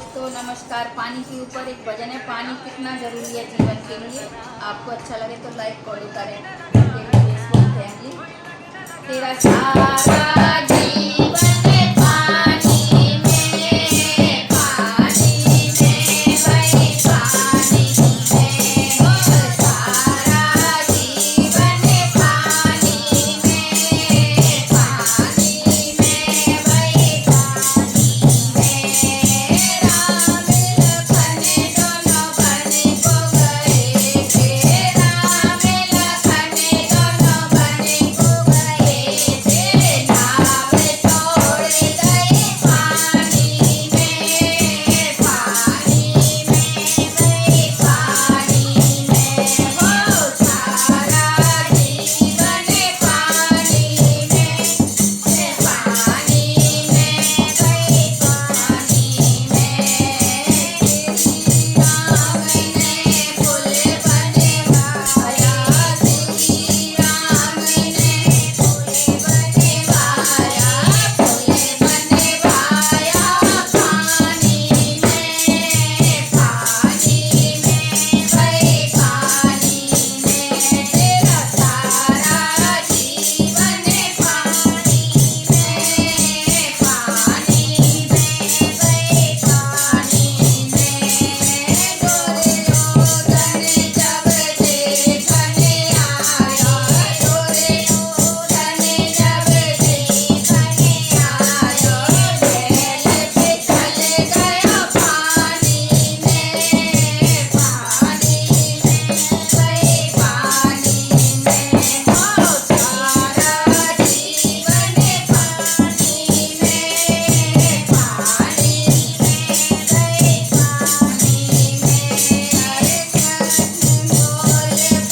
दोस्तों नमस्कार। पानी के ऊपर एक भजन है, पानी कितना जरूरी है जीवन के लिए। आपको अच्छा लगे तो लाइक फॉलो करें। बोलते हैं जी, तेरा सारा जीवन